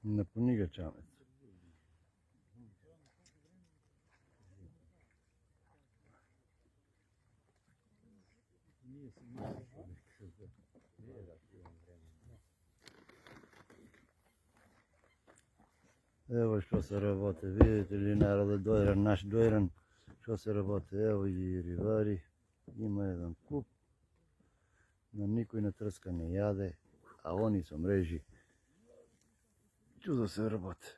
Напуни ga čamec. Evo što se работи, видите ли народът дојран, наш дојран, što се работи, evo и ривари, има еден куп, но никој на трска не јаде, а они со мрежи, чудо се работи.